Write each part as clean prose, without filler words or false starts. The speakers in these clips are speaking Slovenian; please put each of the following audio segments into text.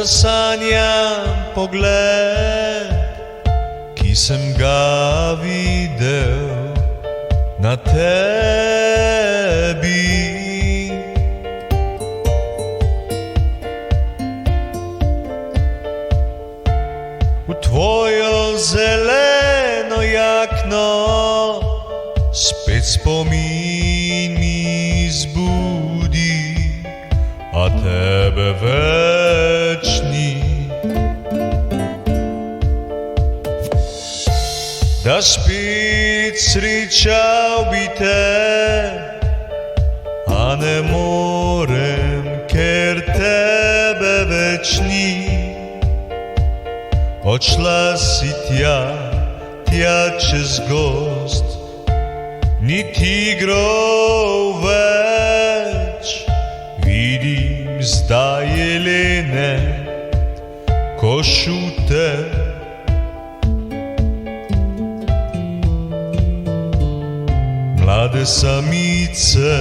sanjam pogled, ki sem ga videl na tebi. V tvojo zeleno jakno spet spomin mi zbudi, a tebe več ni. Da spet srečal bi te, a ne morem, ker tebe več ni. Odšla si tja čez gozd, ni tigrov več, vidim zdaj jelene, košute. Mlade samice,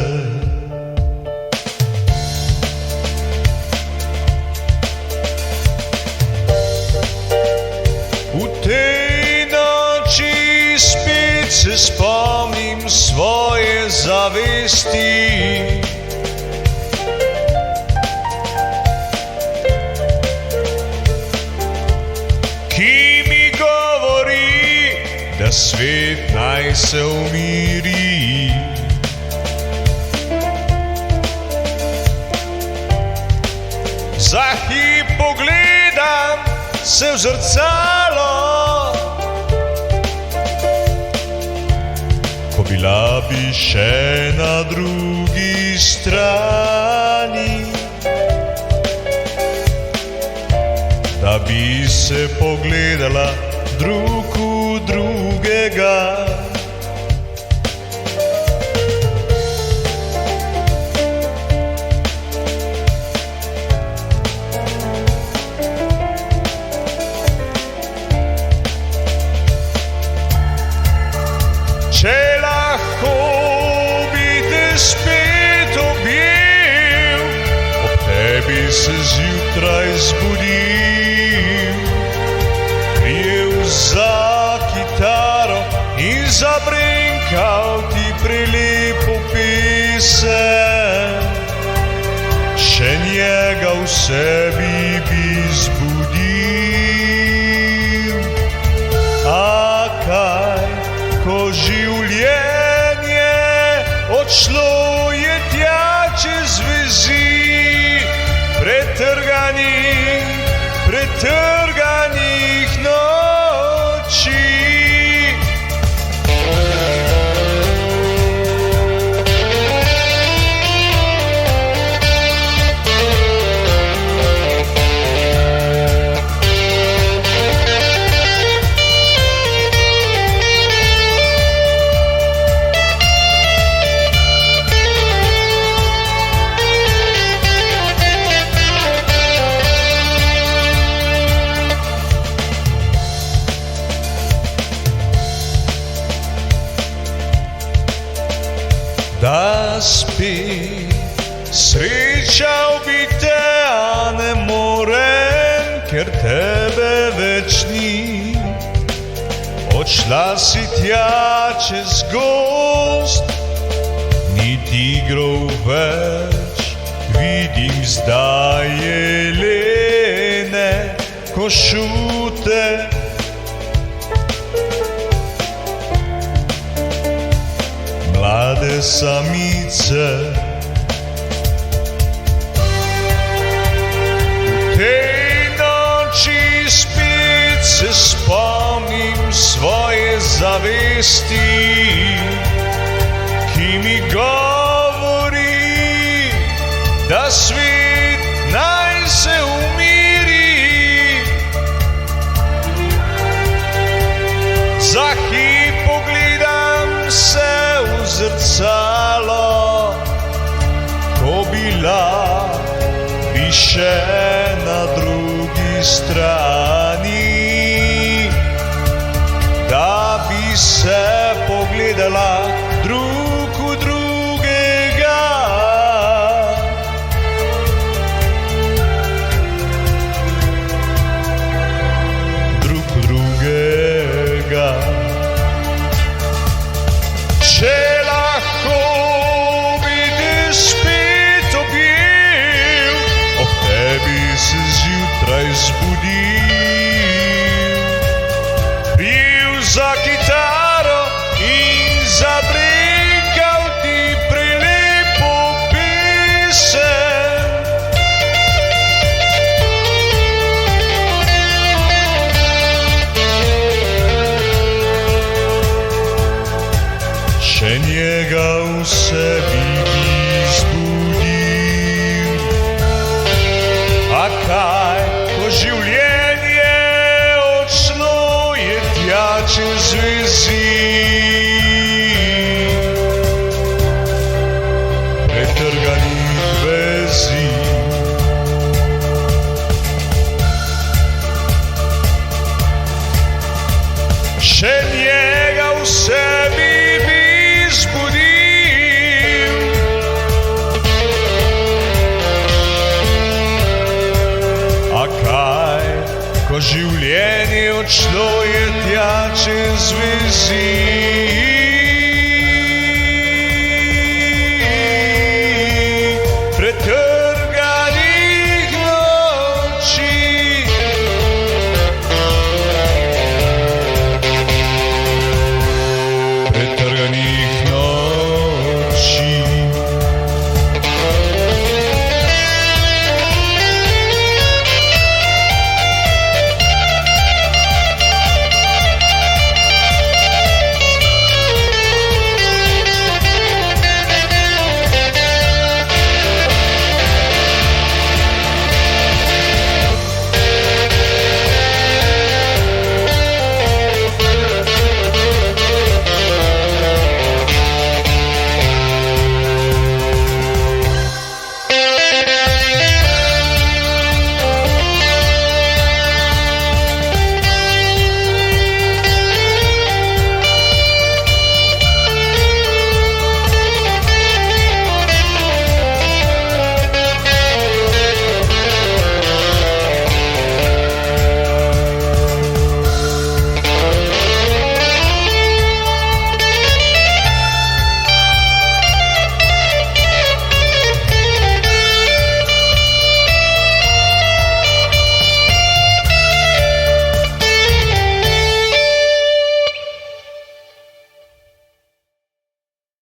v tej noči spet se spomnim svoje zavesti. Ki mi govori, da svet naj se umiri. Za hip pogledam se v zrcalo, ko bila bi še na drugi strani, da bi se pogledala drug v drugega. Če lahko bi te spet objel, ob tebi se zjutraj zbudil, prijel za kitaro in zabrenkal ti prelepo pesem. Še njega v sebi bi zbudil, a kaj, ko življenje odšlo je tja čez vezi pretrganih noči. Da spet srečal bi te, a ne morem, ker tebe več ni. Odšla si tja čez gozd, ni tigrov več, vidim zdaj jelene, košute. Mlade samice, v tej noči spet se spomnim svoje zavesti, ki mi govori, da svet naj se umiri. Za hip pogledam se v zrcalo, ko bila bi še na drugi strani, da bi se pogledala drug v drugega. Življenje odšlo je tja čez vezi.